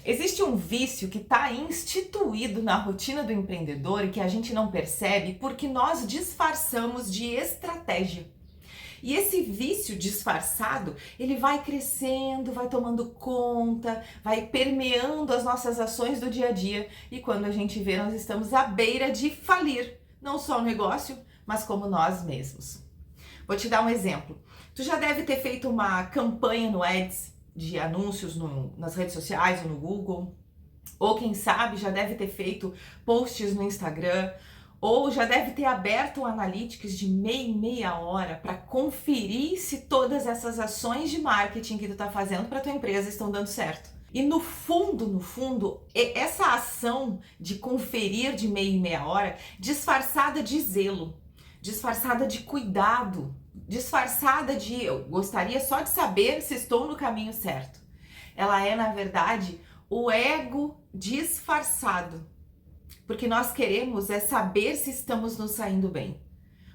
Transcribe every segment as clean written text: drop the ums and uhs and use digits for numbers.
Existe um vício que está instituído na rotina do empreendedor e que a gente não percebe porque nós disfarçamos de estratégia. E esse vício disfarçado, ele vai crescendo, vai tomando conta, vai permeando as nossas ações do dia a dia e quando a gente vê, nós estamos à beira de falir, não só o negócio, mas como nós mesmos. Vou te dar um exemplo. Tu já deve ter feito uma campanha no Ads de anúncios nas redes sociais ou no Google, ou quem sabe já deve ter feito posts no Instagram, ou já deve ter aberto o Analytics de meia em meia hora para conferir se todas essas ações de marketing que tu está fazendo para tua empresa estão dando certo. E no fundo, essa ação de conferir de meia em meia hora, disfarçada de zelo, disfarçada de cuidado, disfarçada de eu gostaria só de saber se estou no caminho certo. Ela é, na verdade, o ego disfarçado. Porque nós queremos é saber se estamos nos saindo bem.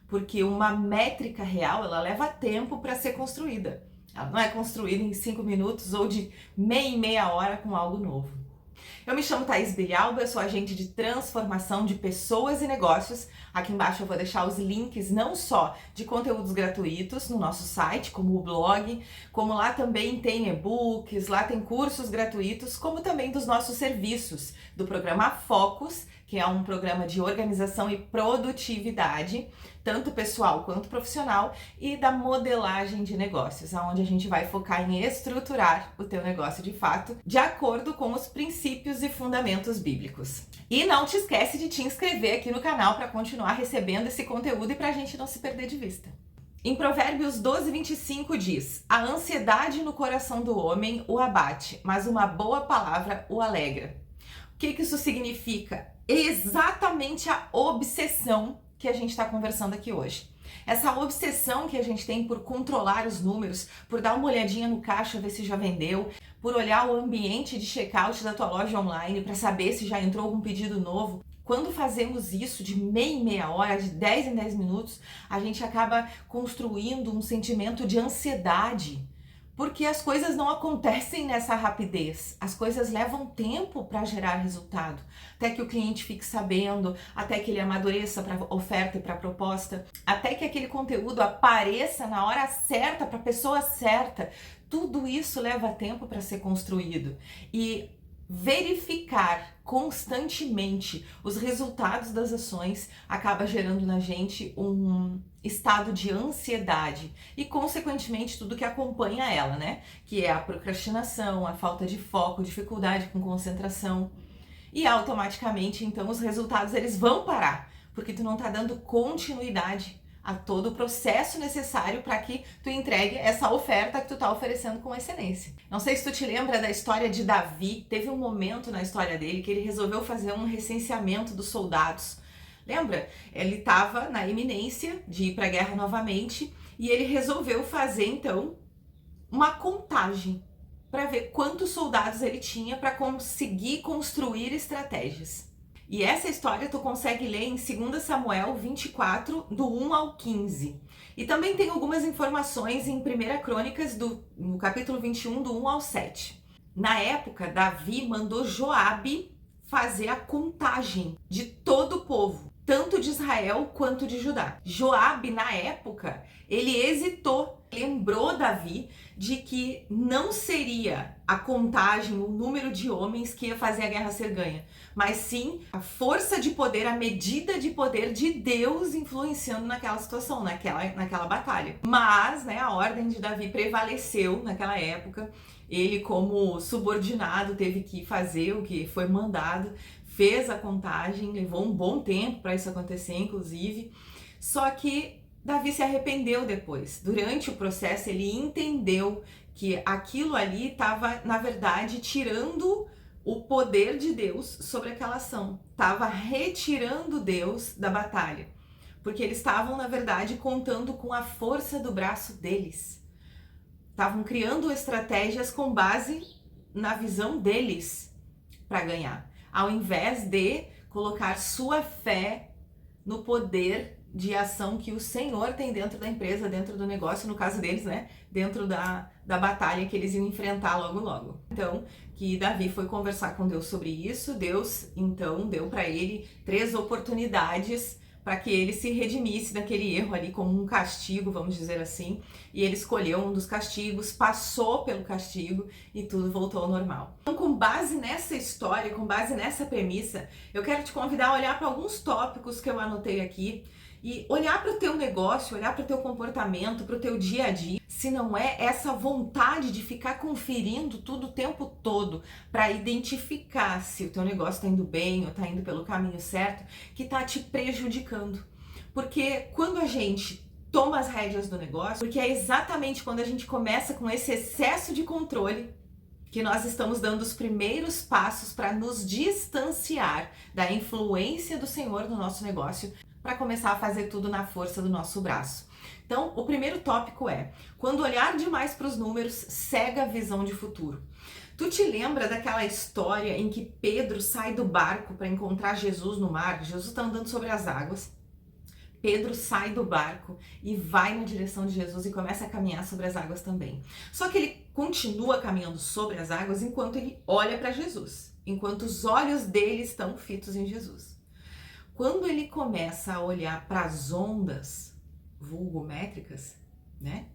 Porque uma métrica real, ela leva tempo para ser construída. Ela não é construída em 5 minutos ou de meia em meia hora com algo novo. Eu me chamo Thaís Bilhalba, eu sou agente de transformação de pessoas e negócios. Aqui embaixo eu vou deixar os links não só de conteúdos gratuitos no nosso site, como o blog, como lá também tem e-books, lá tem cursos gratuitos, como também dos nossos serviços, do programa Focus, que é um programa de organização e produtividade, tanto pessoal quanto profissional, e da modelagem de negócios, onde a gente vai focar em estruturar o teu negócio de fato, de acordo com os princípios e fundamentos bíblicos. E não te esquece de te inscrever aqui no canal para continuar recebendo esse conteúdo e para a gente não se perder de vista. Em Provérbios 12:25 diz: a ansiedade no coração do homem o abate, mas uma boa palavra o alegra. O que isso significa? Exatamente a obsessão que a gente está conversando aqui hoje. Essa obsessão que a gente tem por controlar os números, por dar uma olhadinha no caixa, ver se já vendeu, por olhar o ambiente de checkout da tua loja online para saber se já entrou algum pedido novo. Quando fazemos isso de meia em meia hora, de 10 em 10 minutos, a gente acaba construindo um sentimento de ansiedade. Porque as coisas não acontecem nessa rapidez, as coisas levam tempo para gerar resultado, até que o cliente fique sabendo, até que ele amadureça para oferta e para proposta, até que aquele conteúdo apareça na hora certa, para a pessoa certa. Tudo isso leva tempo para ser construído e verificar constantemente os resultados das ações acaba gerando na gente um estado de ansiedade e, consequentemente, tudo que acompanha ela, né? Que é a procrastinação, a falta de foco, dificuldade com concentração. E automaticamente, então, os resultados eles vão parar, porque tu não tá dando continuidade a todo o processo necessário para que tu entregue essa oferta que tu tá oferecendo com excelência. Não sei se tu te lembra da história de Davi. Teve um momento na história dele que ele resolveu fazer um recenseamento dos soldados. Lembra? Ele estava na iminência de ir para a guerra novamente e ele resolveu fazer então uma contagem para ver quantos soldados ele tinha para conseguir construir estratégias. E essa história tu consegue ler em 2 Samuel 24, do 1 ao 15. E também tem algumas informações em 1 Crônicas, no capítulo 21, do 1 ao 7. Na época, Davi mandou Joabe fazer a contagem de todo o povo, tanto de Israel quanto de Judá. Joabe, na época, ele hesitou, lembrou Davi de que não seria a contagem, o número de homens que ia fazer a guerra ser ganha, mas sim a força de poder, a medida de poder de Deus influenciando naquela situação, naquela batalha. Mas, né, a ordem de Davi prevaleceu naquela época. Ele, como subordinado, teve que fazer o que foi mandado, fez a contagem, levou um bom tempo para isso acontecer, inclusive. Só que Davi se arrependeu depois. Durante o processo, ele entendeu que aquilo ali estava, na verdade, tirando o poder de Deus sobre aquela ação. Estava retirando Deus da batalha. Porque eles estavam, na verdade, contando com a força do braço deles. Estavam criando estratégias com base na visão deles para ganhar, ao invés de colocar sua fé no poder de ação que o Senhor tem dentro da empresa, dentro do negócio, no caso deles, né? Dentro da batalha que eles iam enfrentar logo logo. Então, que Davi foi conversar com Deus sobre isso, Deus então deu para ele 3 oportunidades para que ele se redimisse daquele erro ali como um castigo, vamos dizer assim, e ele escolheu um dos castigos, passou pelo castigo e tudo voltou ao normal. Então, com base nessa história, com base nessa premissa, eu quero te convidar a olhar para alguns tópicos que eu anotei aqui e olhar para o teu negócio, olhar para o teu comportamento, para o teu dia a dia, se não é essa vontade de ficar conferindo tudo o tempo todo para identificar se o teu negócio está indo bem ou está indo pelo caminho certo, que está te prejudicando. Porque quando a gente toma as rédeas do negócio, porque é exatamente quando a gente começa com esse excesso de controle que nós estamos dando os primeiros passos para nos distanciar da influência do Senhor no nosso negócio, para começar a fazer tudo na força do nosso braço. Então, o primeiro tópico é: quando olhar demais para os números, cega a visão de futuro. Tu te lembra daquela história em que Pedro sai do barco para encontrar Jesus no mar? Jesus está andando sobre as águas. Pedro sai do barco e vai na direção de Jesus e começa a caminhar sobre as águas também. Só que ele continua caminhando sobre as águas enquanto ele olha para Jesus, enquanto os olhos dele estão fitos em Jesus. Quando ele começa a olhar para as ondas, vulgo métricas, né?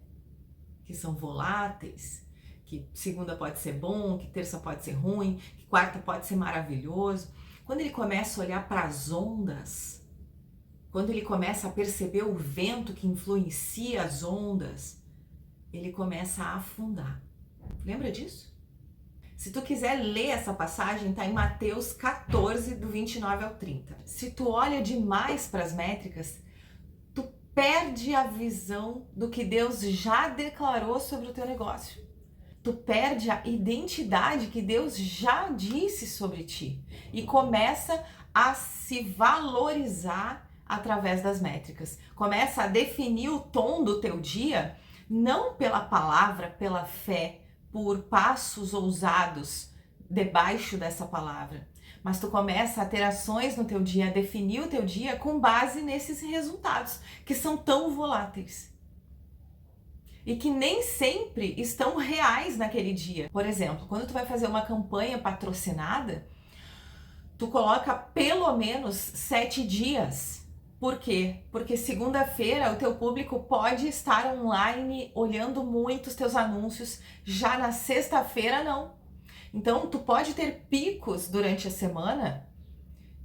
Que são voláteis, que segunda pode ser bom, que terça pode ser ruim, que quarta pode ser maravilhoso. Quando ele começa a olhar para as ondas, quando ele começa a perceber o vento que influencia as ondas, ele começa a afundar. Lembra disso? Se tu quiser ler essa passagem, está em Mateus 14, do 29 ao 30. Se tu olha demais para as métricas, tu perde a visão do que Deus já declarou sobre o teu negócio. Tu perde a identidade que Deus já disse sobre ti e começa a se valorizar através das métricas. Começa a definir o tom do teu dia, não pela palavra, pela fé, por passos ousados debaixo dessa palavra, mas tu começa a ter ações no teu dia, a definir o teu dia com base nesses resultados que são tão voláteis e que nem sempre estão reais naquele dia. Por exemplo, quando tu vai fazer uma campanha patrocinada, tu coloca pelo menos 7 dias. Por quê? Porque segunda-feira o teu público pode estar online olhando muito os teus anúncios, já na sexta-feira não. Então tu pode ter picos durante a semana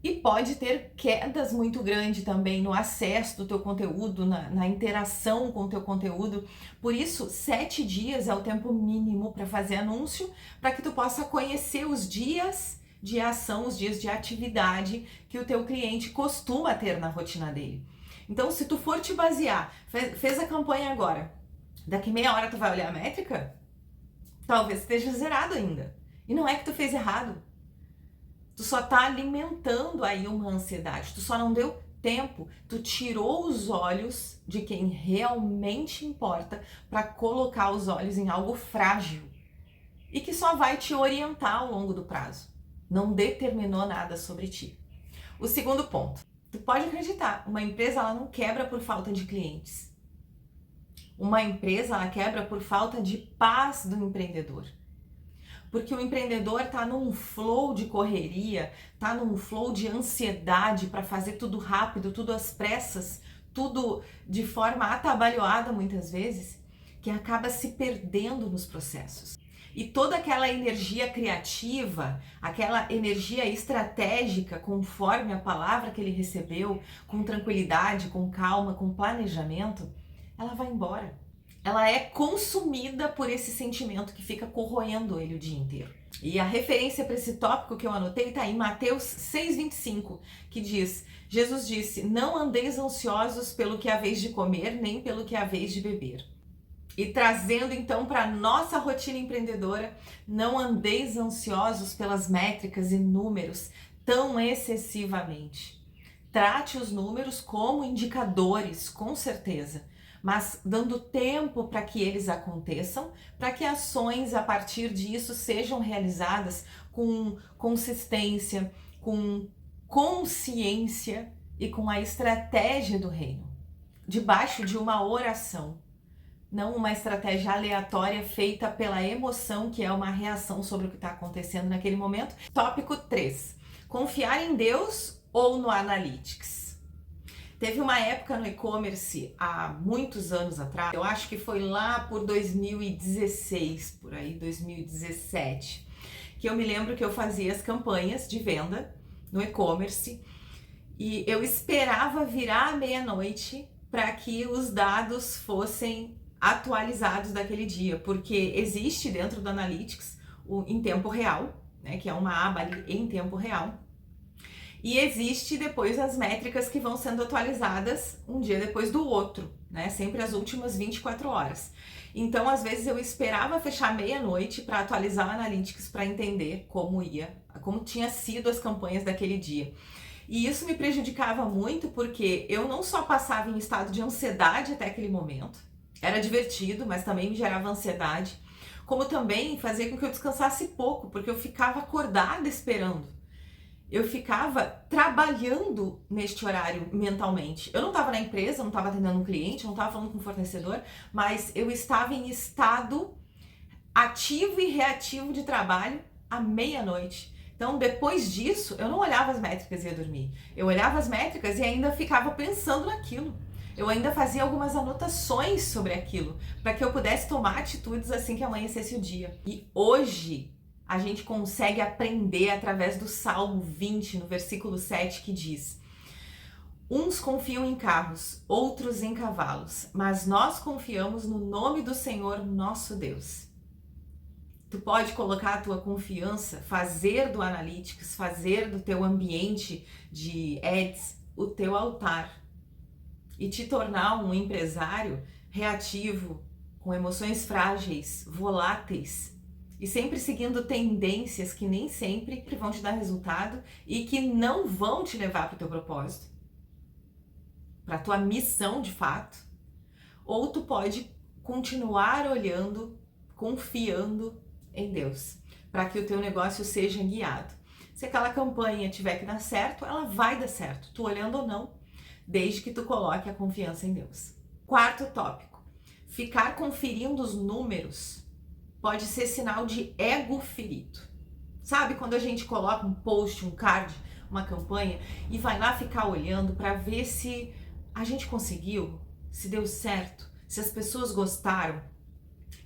e pode ter quedas muito grandes também no acesso do teu conteúdo, na interação com o teu conteúdo. Por isso, 7 dias é o tempo mínimo para fazer anúncio, para que tu possa conhecer os dias de ação, os dias de atividade que o teu cliente costuma ter na rotina dele. Então, se tu for te basear, fez a campanha agora, daqui meia hora tu vai olhar a métrica, talvez esteja zerado ainda. E não é que tu fez errado. Tu só tá alimentando aí uma ansiedade, tu só não deu tempo, tu tirou os olhos de quem realmente importa para colocar os olhos em algo frágil e que só vai te orientar ao longo do prazo. Não determinou nada sobre ti. O segundo ponto, tu pode acreditar, uma empresa ela não quebra por falta de clientes. Uma empresa ela quebra por falta de paz do empreendedor. Porque o empreendedor tá num flow de correria, tá num flow de ansiedade para fazer tudo rápido, tudo às pressas, tudo de forma atabalhoada muitas vezes, que acaba se perdendo nos processos. E toda aquela energia criativa, aquela energia estratégica, conforme a palavra que ele recebeu, com tranquilidade, com calma, com planejamento, ela vai embora. Ela é consumida por esse sentimento que fica corroendo ele o dia inteiro. E a referência para esse tópico que eu anotei está em Mateus 6,25, que diz: Jesus disse, não andeis ansiosos pelo que haveis de comer, nem pelo que haveis de beber. E trazendo então para a nossa rotina empreendedora, não andeis ansiosos pelas métricas e números tão excessivamente. Trate os números como indicadores, com certeza, mas dando tempo para que eles aconteçam, para que ações a partir disso sejam realizadas com consistência, com consciência e com a estratégia do reino, debaixo de uma oração, não uma estratégia aleatória feita pela emoção, que é uma reação sobre o que está acontecendo naquele momento. Tópico 3. Confiar em Deus ou no Analytics? Teve uma época no e-commerce, há muitos anos atrás, eu acho que foi lá por 2016, por aí, 2017, que eu me lembro que eu fazia as campanhas de venda no e-commerce e eu esperava virar a meia-noite para que os dados fossem atualizados daquele dia, porque existe dentro do Analytics o em tempo real, né, que é uma aba ali em tempo real, e existe depois as métricas que vão sendo atualizadas um dia depois do outro, né, sempre as últimas 24 horas. Então, às vezes eu esperava fechar meia-noite para atualizar o Analytics para entender como tinha sido as campanhas daquele dia. E isso me prejudicava muito porque eu não só passava em estado de ansiedade até aquele momento, era divertido, mas também me gerava ansiedade, como também fazia com que eu descansasse pouco, porque eu ficava acordada esperando. Eu ficava trabalhando neste horário mentalmente. Eu não estava na empresa, não estava atendendo um cliente, não estava falando com um fornecedor, mas eu estava em estado ativo e reativo de trabalho à meia-noite. Então, depois disso, eu não olhava as métricas e ia dormir. Eu olhava as métricas e ainda ficava pensando naquilo. Eu ainda fazia algumas anotações sobre aquilo, para que eu pudesse tomar atitudes assim que amanhecesse o dia. E hoje, a gente consegue aprender através do Salmo 20, no versículo 7, que diz: uns confiam em carros, outros em cavalos, mas nós confiamos no nome do Senhor nosso Deus. Tu pode colocar a tua confiança, fazer do Analytics, fazer do teu ambiente de ads o teu altar e te tornar um empresário reativo, com emoções frágeis, voláteis, e sempre seguindo tendências que nem sempre vão te dar resultado e que não vão te levar para o teu propósito, para a tua missão de fato. Ou tu pode continuar olhando, confiando em Deus, para que o teu negócio seja guiado. Se aquela campanha tiver que dar certo, ela vai dar certo, tu olhando ou não, desde que tu coloque a confiança em Deus. Quarto tópico: ficar conferindo os números pode ser sinal de ego ferido. Sabe quando a gente coloca um post, um card, uma campanha e vai lá ficar olhando para ver se a gente conseguiu, se deu certo, se as pessoas gostaram?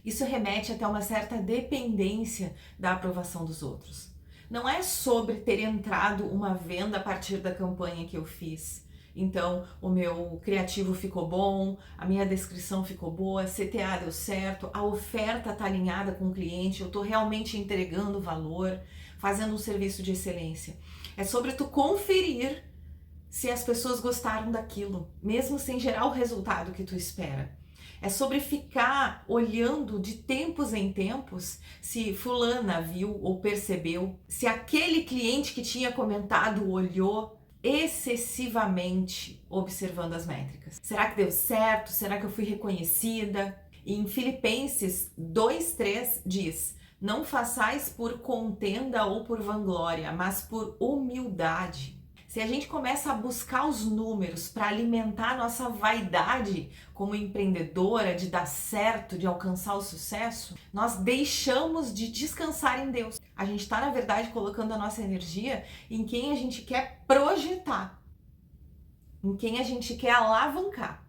Isso remete até uma certa dependência da aprovação dos outros. Não é sobre ter entrado uma venda a partir da campanha que eu fiz. Então, o meu criativo ficou bom, a minha descrição ficou boa, a CTA deu certo, a oferta está alinhada com o cliente, eu estou realmente entregando valor, fazendo um serviço de excelência. É sobre tu conferir se as pessoas gostaram daquilo, mesmo sem gerar o resultado que tu espera. É sobre ficar olhando de tempos em tempos se fulana viu ou percebeu, se aquele cliente que tinha comentado olhou excessivamente observando as métricas. Será que deu certo? Será que eu fui reconhecida? E em Filipenses 2:3 diz: não façais por contenda ou por vanglória, mas por humildade. Se a gente começa a buscar os números para alimentar a nossa vaidade como empreendedora, de dar certo, de alcançar o sucesso, nós deixamos de descansar em Deus. A gente está, na verdade, colocando a nossa energia em quem a gente quer projetar, em quem a gente quer alavancar,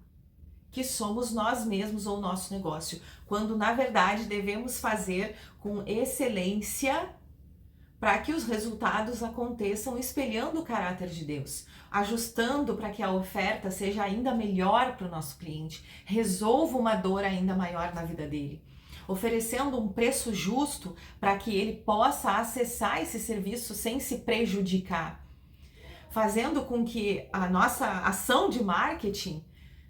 que somos nós mesmos ou o nosso negócio, quando, na verdade, devemos fazer com excelência para que os resultados aconteçam espelhando o caráter de Deus, ajustando para que a oferta seja ainda melhor para o nosso cliente, resolva uma dor ainda maior na vida dele, oferecendo um preço justo para que ele possa acessar esse serviço sem se prejudicar, fazendo com que a nossa ação de marketing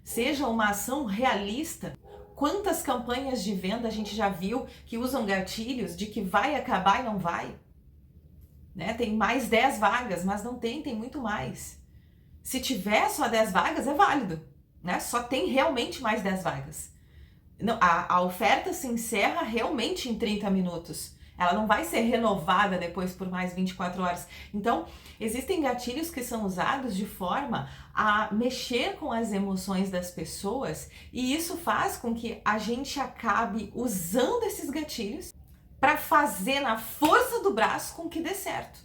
seja uma ação realista. Quantas campanhas de venda a gente já viu que usam gatilhos de que vai acabar e não vai? Né? Tem mais 10 vagas, mas não tem muito mais. Se tiver só 10 vagas, é válido, né? Só tem realmente mais 10 vagas. Não, a oferta se encerra realmente em 30 minutos. Ela não vai ser renovada depois por mais 24 horas. Então, existem gatilhos que são usados de forma a mexer com as emoções das pessoas, e isso faz com que a gente acabe usando esses gatilhos para fazer na força do braço com que dê certo,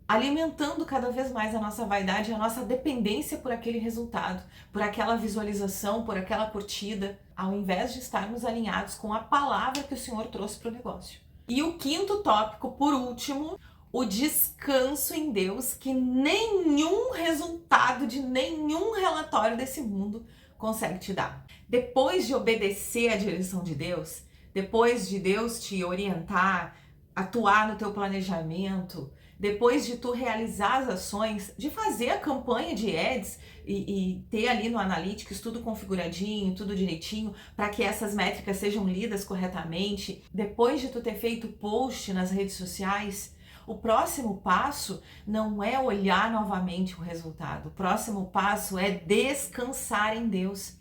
alimentando cada vez mais a nossa vaidade e a nossa dependência por aquele resultado, por aquela visualização, por aquela curtida, ao invés de estarmos alinhados com a palavra que o Senhor trouxe para o negócio. E o quinto tópico, por último, o descanso em Deus, que nenhum resultado de nenhum relatório desse mundo consegue te dar. Depois de obedecer à direção de Deus, depois de Deus te orientar, atuar no teu planejamento, depois de tu realizar as ações, de fazer a campanha de ads e ter ali no Analytics tudo configuradinho, tudo direitinho, para que essas métricas sejam lidas corretamente, depois de tu ter feito post nas redes sociais, o próximo passo não é olhar novamente o resultado. O próximo passo é descansar em Deus,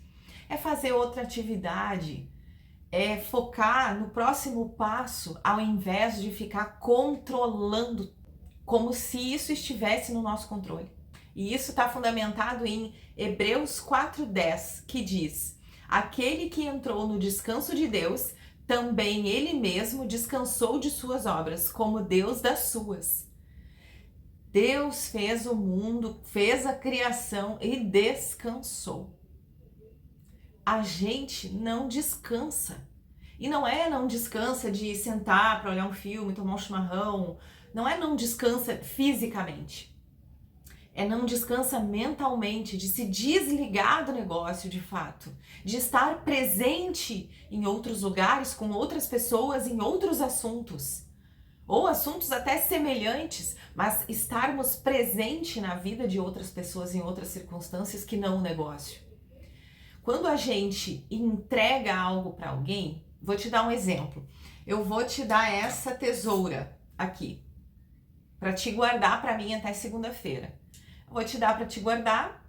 é fazer outra atividade, é focar no próximo passo, ao invés de ficar controlando como se isso estivesse no nosso controle. E isso está fundamentado em Hebreus 4:10, que diz: aquele que entrou no descanso de Deus, também ele mesmo descansou de suas obras, como Deus das suas. Deus fez o mundo, fez a criação e descansou. A gente não descansa. E não descansa de sentar para olhar um filme, tomar um chimarrão. Não descansa fisicamente. Não descansa mentalmente, de se desligar do negócio de fato. De estar presente em outros lugares, com outras pessoas, em outros assuntos. Ou assuntos até semelhantes, mas estarmos presente na vida de outras pessoas em outras circunstâncias que não o negócio. Quando a gente entrega algo para alguém, vou te dar um exemplo. Eu vou te dar essa tesoura aqui, para te guardar para mim até segunda-feira. Vou te dar para te guardar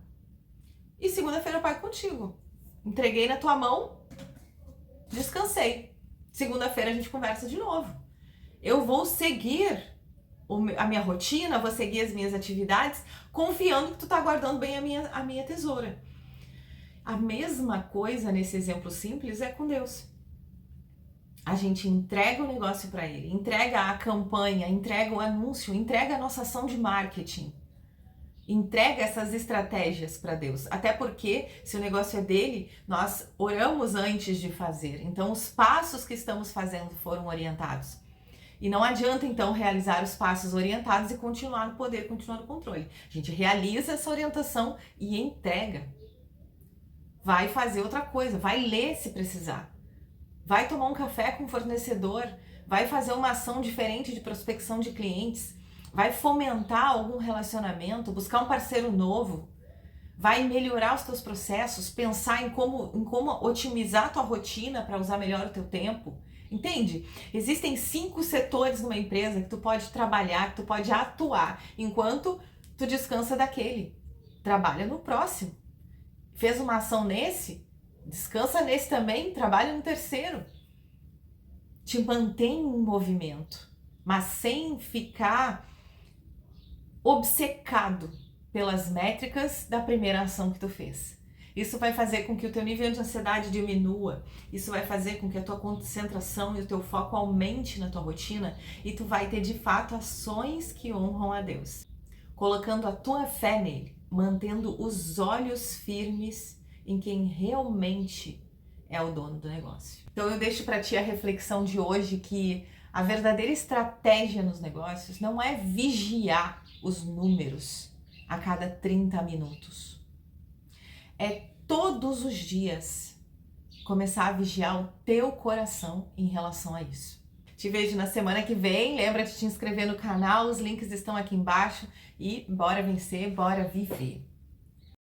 e segunda-feira eu pago contigo. Entreguei na tua mão, descansei. Segunda-feira a gente conversa de novo. Eu vou seguir a minha rotina, vou seguir as minhas atividades, confiando que tu tá guardando bem a minha tesoura. A mesma coisa nesse exemplo simples é com Deus. A gente entrega o negócio para Ele, entrega a campanha, entrega o anúncio, entrega a nossa ação de marketing, entrega essas estratégias para Deus. Até porque, se o negócio é dele, nós oramos antes de fazer. Então, os passos que estamos fazendo foram orientados. E não adianta, então, realizar os passos orientados e continuar no poder, continuar no controle. A gente realiza essa orientação e entrega. Vai fazer outra coisa, vai ler se precisar. Vai tomar um café com o fornecedor, vai fazer uma ação diferente de prospecção de clientes, vai fomentar algum relacionamento, buscar um parceiro novo, vai melhorar os teus processos, pensar em como otimizar a tua rotina para usar melhor o teu tempo. Entende? Existem 5 setores numa empresa que tu pode trabalhar, que tu pode atuar, enquanto tu descansa daquele. Trabalha no próximo. Fez uma ação nesse? Descansa nesse também, trabalha no terceiro. Te mantém em movimento, mas sem ficar obcecado pelas métricas da primeira ação que tu fez. Isso vai fazer com que o teu nível de ansiedade diminua, isso vai fazer com que a tua concentração e o teu foco aumente na tua rotina e tu vai ter de fato ações que honram a Deus, colocando a tua fé nele, mantendo os olhos firmes em quem realmente é o dono do negócio. Então eu deixo para ti a reflexão de hoje que a verdadeira estratégia nos negócios não é vigiar os números a cada 30 minutos. É todos os dias começar a vigiar o teu coração em relação a isso. Te vejo na semana que vem, lembra de te inscrever no canal, os links estão aqui embaixo e bora vencer, bora viver!